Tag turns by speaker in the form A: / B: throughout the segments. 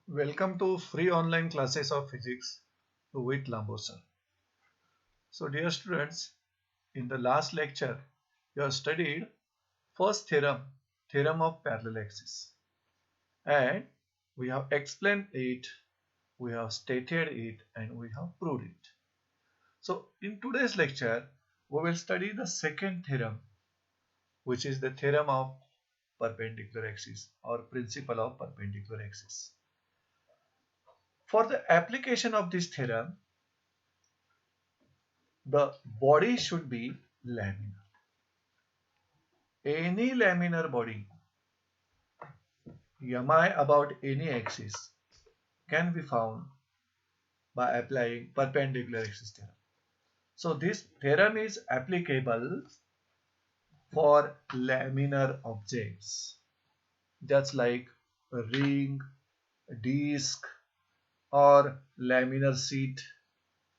A: Welcome to free online classes of physics with Lambosa. So dear students, in the last lecture, you have studied first theorem, theorem of parallel axis. And we have explained it, we have stated it, and we have proved it. So in today's lecture, we will study the second theorem, which is the theorem of perpendicular axis or principle of perpendicular axis. For the application of this theorem, the body should be laminar. Any laminar body mi about any axis can be found by applying perpendicular axis theorem. So this theorem is applicable for laminar objects, just like a ring, a disc, or laminar sheet,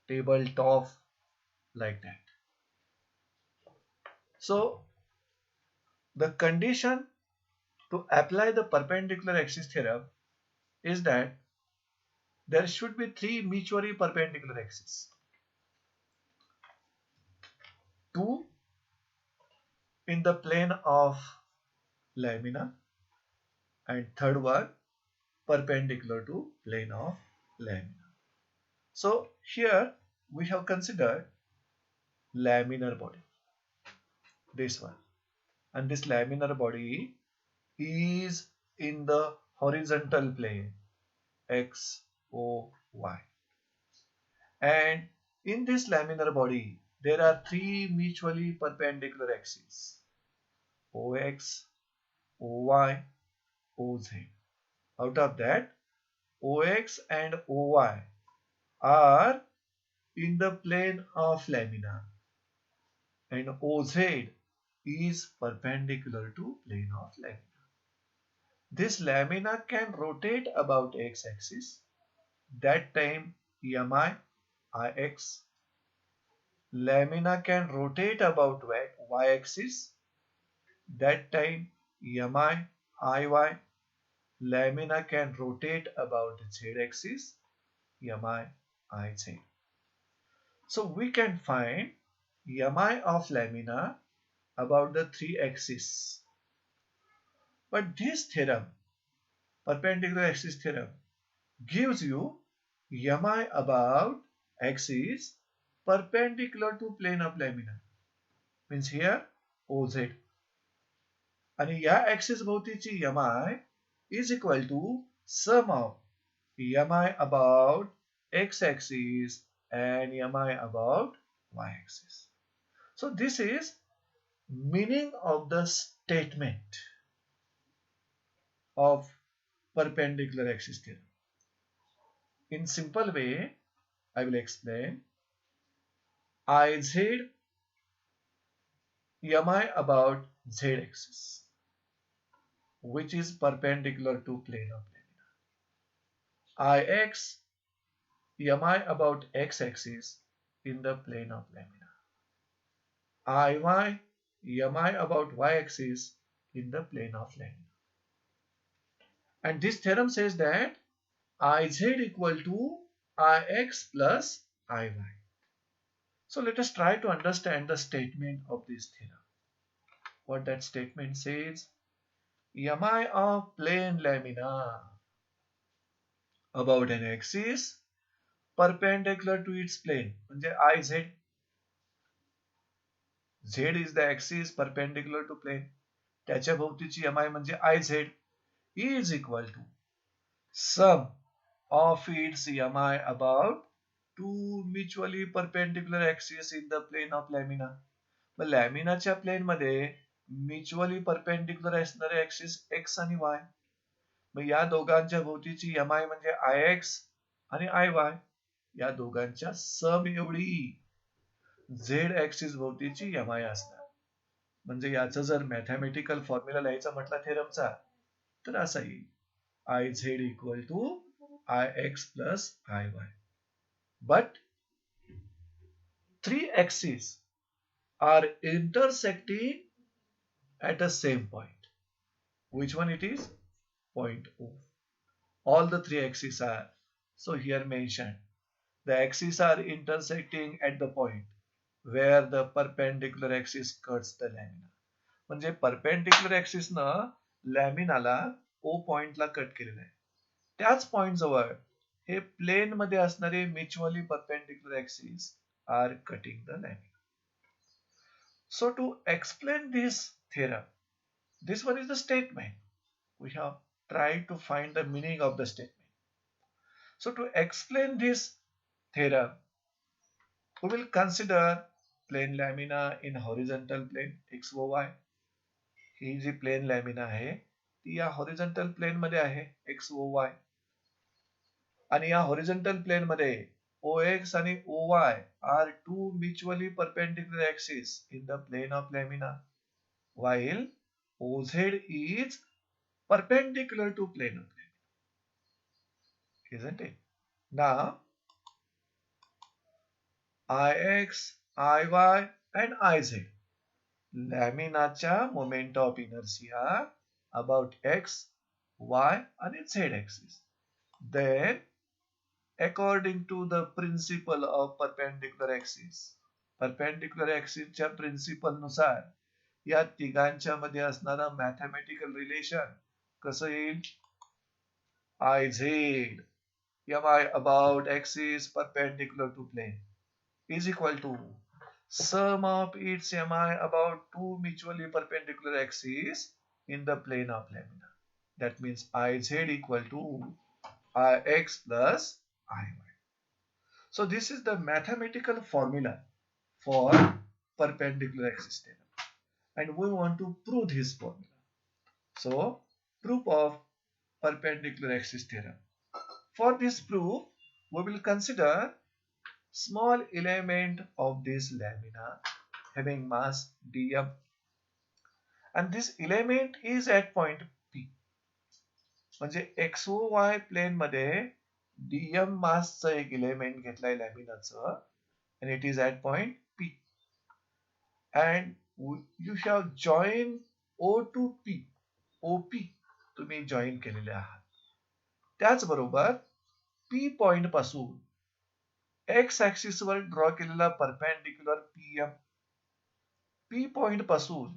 A: tabletop, like that. So the condition to apply the perpendicular axis theorem is that there should be three mutually perpendicular axes. Two in the plane of lamina and third one perpendicular to plane of lamina. So here we have considered laminar body, this one, and this laminar body is in the horizontal plane x, o, y, and in this laminar body there are three mutually perpendicular axes ox, oy, oz. Out of that, OX and OY are in the plane of lamina and OZ is perpendicular to plane of lamina. This lamina can rotate about x-axis. That time EMI IX. Lamina can rotate about y-axis. That time EMI IY. Lamina can rotate about z-axis. EMI IZ. So we can find EMI of lamina about the three axes. But this theorem, perpendicular axis theorem, gives you EMI about axis perpendicular to plane of lamina. Means here OZ. आणि या axis भोवतीची EMI is equal to sum of EMI about x-axis and EMI about y-axis. So this is meaning of the statement of perpendicular axis theorem. In simple way, I will explain. IZ EMI about z-axis, which is perpendicular to plane of lamina. IX EMI about x-axis in the plane of lamina. IY EMI about y-axis in the plane of lamina. And this theorem says that IZ equal to IX plus IY. So let us try to understand the statement of this theorem. What that statement says, EMI of plane lamina about an axis perpendicular to its plane. म्हणजे IZ. Z is the axis perpendicular to plane. त्याच्या भोवतीची EMI म्हणजे IZ is equal to sum of its EMI about two mutually perpendicular axes in the plane of lamina. मग लॅमिनाच्या plane मध्ये mutually perpendicular असणारे axis X आणि Y. मग या दोघांच्या भोवतीची MI म्हणजे आय एक्स आणि आय वाय या दोघांच्या सम एवढी झेड ऍक्सिस भोवतीची एमआय असणार. म्हणजे याचं जर मॅथमॅटिकल फॉर्म्युला लिहायचा म्हटला थेरमचा तर असा येईल I Z equal to I X plus I Y. But three axes are intersecting at a same point. Which one it is? Point O. all the three axes are. So here mentioned, the axes are intersecting at the point where the perpendicular axis cuts the lamina. म्हणजे perpendicular axis न लॅमिनाला ओ पॉइंटला cut केलेलं आहे. त्याच point जवळ हे plane मध्ये असणारे mutually perpendicular axis are cutting the lamina. So to explain this theorem, this one is the statement. We have tried to find the meaning of the statement. So to explain this theorem, we will consider plane lamina in horizontal plane x व y. ही जी plane lamina आहे ती या horizontal plane मध्ये आहे x व y. आणि या horizontal plane मध्ये OX आणि OY are two mutually perpendicular axes in the plane of lamina, while OZ is perpendicular to plane of lamina. Isn't it? Now, IX, IY and IZ लॅमिनाच्या moment of inertia about x, y आणि z axis. Then, according to the principle of perpendicular axis च्या principal नुसार या तिघांच्या मध्ये असणारा mathematical relation कसं येईल? IZ mi about axis perpendicular to plane is equal to sum of its mi about two mutually perpendicular axes in the plane of lamina. That means IZ equal to Ix plus Iy. So this is the mathematical formula for perpendicular axis theorem, and we want to prove this formula. So proof of perpendicular axis theorem. For this proof, we will consider small element of this lamina having mass dm, and this element is at point P. म्हणजे XOY plane मध्ये dm मासचं एक element घेतलाय लॅमिनाचं, and it is at point P. And you have joined O to P, OP तुम्ही join केलेले आहात. त्याचबरोबर P point पासून x axis वर draw केलेला परपेंडिक्युलर PM, P पॉइंट पासून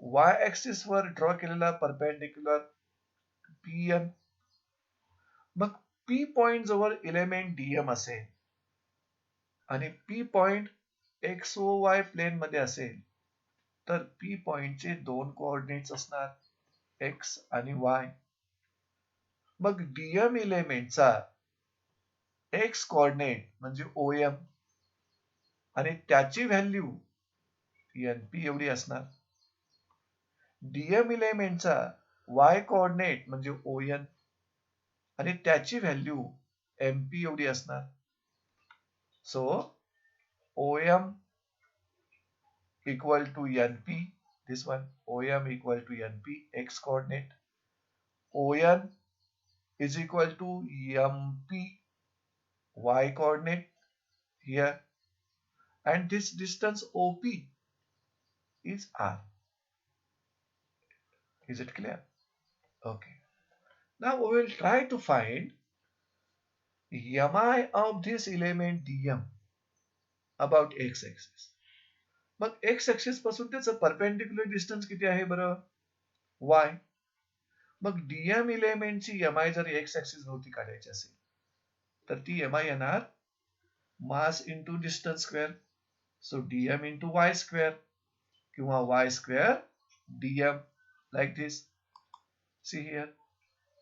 A: y ऍक्सिस वर ड्रॉ केलेला परपेंडिक्युलर PM. मग P पॉइंट जवळ element DM असेल आणि P पॉइंट XOY प्लेन मध्ये असेल तर P पॉइंटचे दोन कोऑर्डिनेट्स असणार x आणि y. मग DM एलिमेंटचा x कोऑर्डिनेट म्हणजे OM आणि त्याची व्हॅल्यू NP एवढी असणार. DM एलिमेंटचा y कोऑर्डिनेट म्हणजे ON आणि त्याची व्हॅल्यू MP एवढी असणार. सो OM equal to NP, this one OM equal to NP x coordinate, ON is equal to MP y coordinate here, and this distance OP is R. Is it clear? Okay. Now we will try to find mi of this element dm about x axis. Mug x axis पासून त्याचं perpendicular distance किती आहे बरं? y. मग dm एलिमेंटची mi जर x axis भोवती काढायची असेल तर ती mi येणार मास इंटू डिस्टन्स स्क्वेअर. सो dm इंटू y स्क्वेअर किंवा y square dm, like this. See here,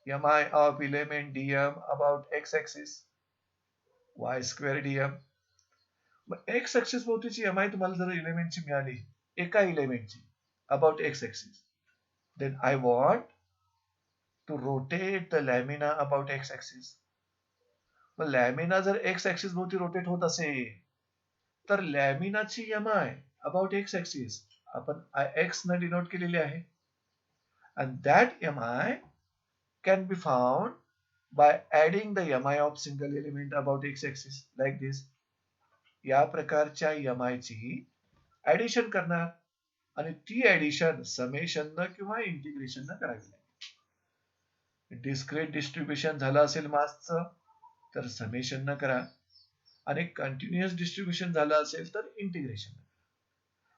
A: mi of element dm about x axis, y square dm. Mug x axis भोवतीची mi तुम्हाला जर एलिमेंटची मिळाली एका एलिमेंटची about x axis, then I want to rotate the lamina about x axis. Mug lamina जर x axis भोवती rotate होत असेल तर लॅमिनाची mi about x axis आपण x न डिनोट केलेली आहे, and that mi can be found by adding the mi of single element about x axis like this. या प्रकारच्या mi ची ऍडिशन करणार आणि ती ऍडिशन समेशन न किंवा इंटिग्रेशन न करावी लागेल. डिस्क्रीट डिस्ट्रीब्युशन झालं असेल मासचं तर समेशन न करा, आणि कंटिन्युअस डिस्ट्रीब्युशन झालं असेल तर इंटिग्रेशन.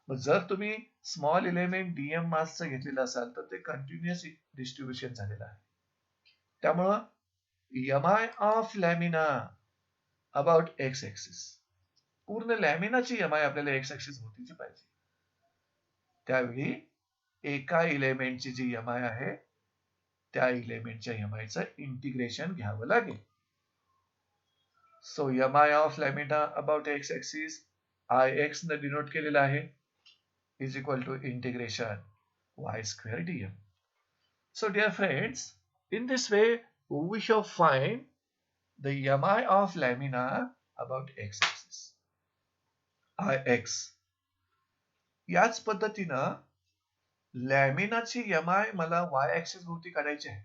A: मग जर तुम्ही स्मॉल एलिमेंट डीएम मासचं घेतलेलं असाल तर ते कंटिन्युअस डिस्ट्रीब्युशन झालेलं आहे. त्यामुळं MI of lamina about X axis, पूर्ण लॅमिनाची एमआय आपल्याला एक्स एक्सिस भोवतीची पाहिजे. त्यावेळी एका इलेमेंटची जी एमआय आहे त्या इलेमेंटच्या एमआयचं इंटिग्रेशन घ्यावं लागेल. So MI of lamina about X axis I X न डिनोट केलेलं आहे, is equal to integration y square dm. So dear friends, in this way we shall find the mi of lamina about x axis ix. याच पद्धतीनं लॅमिनाची mi मला y axis भोवती काढायची आहे.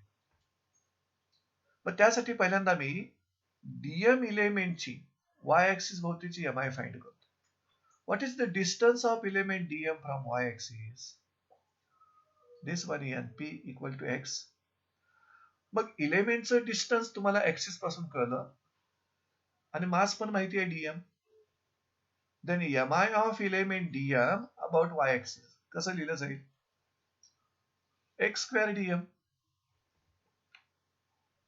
A: पण त्यासाठी पहिल्यांदा मी डीएम इलेमेंटची y ऍक्सिस भोवतीची mi फाइंड करतो. What is the distance of element dm from y axis? This one and p equal to x. मग इलेमेंटचं डिस्टन्स तुम्हाला ऍक्सिस पासून कळलं आणि मास पण माहिती आहे DM. Then MI of element DM about Y axis कसं लिहिलं जाईल? X square DM.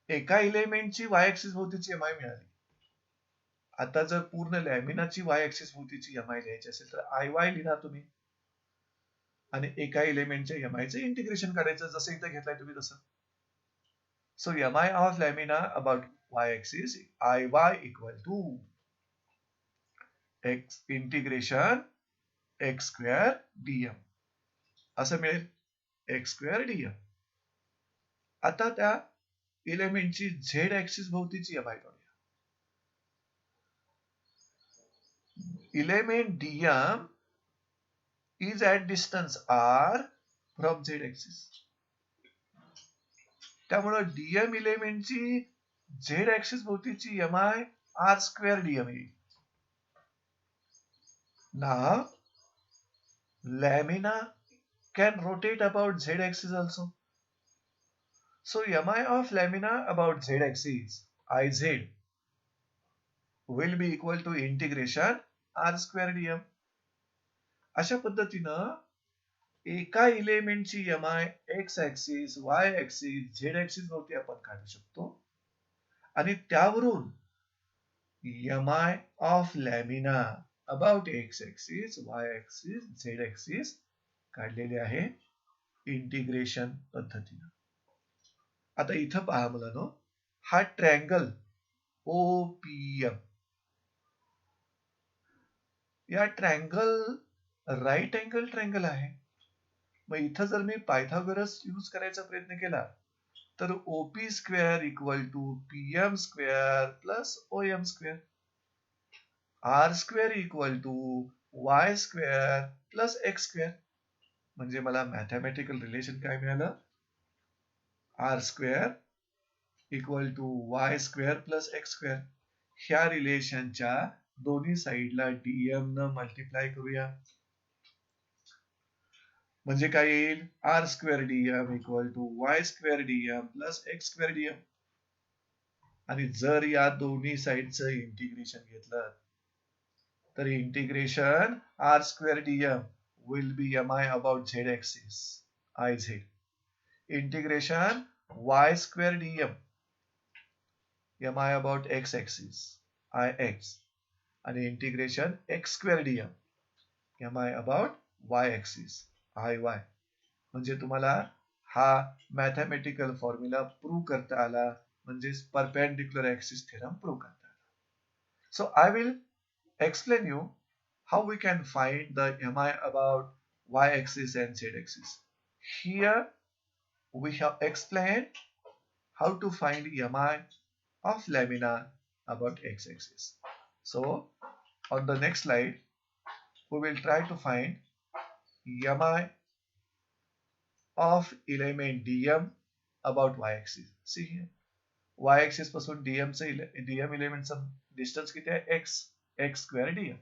A: एका इलेमेंटची वाय ऍक्सिस भोवतीची एमआय मिळाली. आता जर पूर्ण लॅमिनाची वाय ऍक्सिस भोवतीची एमआय लिहायची असेल तर आय वाय लिहा तुम्ही, आणि एका इलेमेंटच्या एमआयचं इंटिग्रेशन काढायचं, जसं इथं घेतलंय तुम्ही तसं. So mi of lamina about y-axis Iy equal to x integration x square dm असं मिळेल, x square dm. आता त्या एलिमेंटची z ऍक्सिस भोवतीची mi काढूया. Element dm is at distance r from z axis. त्यामुळे डीएम इलेमेंटची झेड ऍक्सिस भोवतीची MI R square DM येईल. Now lamina can rotate about z axis also. So mi of lamina about z axis iz will be equal to integration r square dm. अशा पद्धतीनं एका इलेमेंटची MI x axis वाय axis Z axis भोवती आपण काढू शकतो, आणि त्यावरून MI of lamina about X axis Y axis Z axis काढलेले आहे इंटिग्रेशन पद्धतीनं. आता इथं पहा मुलांनो, हा ट्रँगल ओपीएम, या ट्रँगल राईट अँगल ट्रँगल आहे. मग इथं जर मी पायथागोरस यूज करायचा प्रयत्न केला तर OP square equal to PM square plus OM square, R square equal to Y square plus X square. म्हणजे मला मॅथमॅटिकल रिलेशन काय मिळालं? R square equal to Y square plus X square. ह्या रिलेशनच्या दोन्ही साईडला डीएम न मल्टिप्लाय करूया, म्हणजे काय येईल? R square DM equal to Y square DM plus X square DM. आणि जर या दोन्ही साईडचं इंटिग्रेशन घेतलं तर integration R square DM will be MI about Z axis I Z, integration Y square DM MI about X axis I X, आणि integration X square DM MI about Y axis I Y. म्हणजे तुम्हाला हा mathematical formula prove करता आला, म्हणजे perpendicular axis theorem prove करता आला. So I will explain you how we can find the mi about y-axis and z-axis. Here we have explained how to find mi of lamina about x-axis. So on the next slide we will try to find mi of element dm about y-axis. See here, y-axis पासून dm एलिमेंटचा distance किती आहे? x square dm.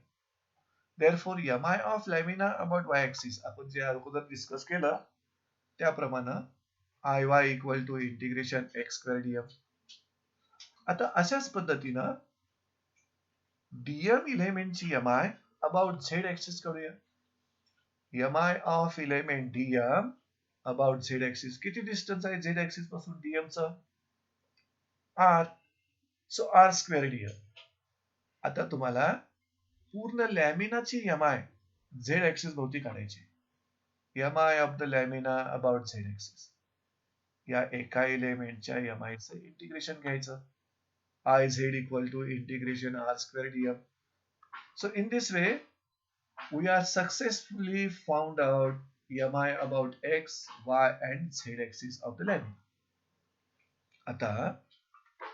A: Therefore mi of lamina about y-axis आपण जे अगोदर discuss केलं त्याप्रमाणे iy equal to integration X square DM. आता अशाच पद्धतीनं डीएम इलेमेंटची एमआय अबाउट झेड ऍक्सिस करूया. MI of element DM about Z axis. किती डिस्टन्स आहे झेड ऍक्सिस पासून डीएमचं? R. So R square DM. आता तुम्हाला पूर्ण लॅमिनाची एमआय झेड ऍक्सिस भोवती काढायची. MI of the lamina about Z axis. या एका एलिमेंटच्या एमआयचं इंटिग्रेशन घ्यायचं. I Z equal to integration R square DM. So in this way, we are successfully found out mi about x, y and z axis of the lamina. आता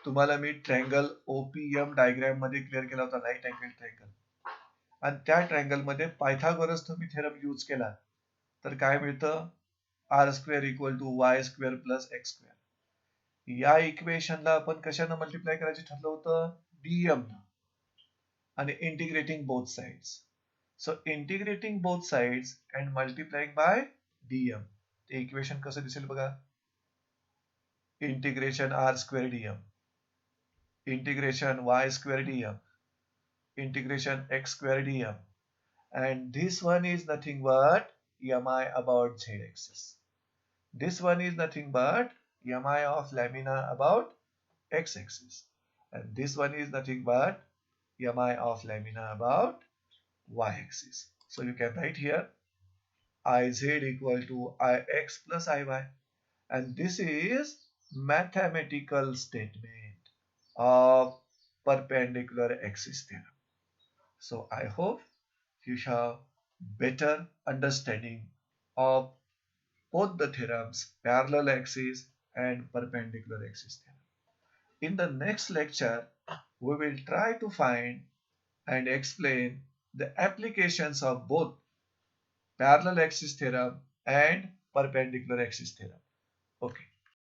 A: तुम्हाला मी triangle OPM diagram मध्ये clear केला होता, right angle triangle. आणि त्या triangle मध्ये Pythagoras तुम्ही theorem use केला तर काय मिळतं? R square equal to Y square plus X square. या इक्वेशनला आपण कशानं मल्टिप्लाय करायचं ठरलं होतं? डीएम आणि integrating both sides. So integrating both sides and multiplying by dm. ते इक्वेशन कसं दिसेल बघा. Integration R square DM, integration Y square DM, integration X square DM, and this one is nothing but mi about z axis. This one is nothing but mi of lamina about x axis, and this one is nothing but mi of lamina about y-axis. So you can write here iz equal to ix plus iy, and this is mathematical statement of perpendicular axis theorem. So I hope you have better understanding of both the theorems, parallel axis and perpendicular axis theorem. In the next lecture, we will try to find and explain the applications of both parallel axis theorem and perpendicular axis theorem. Okay.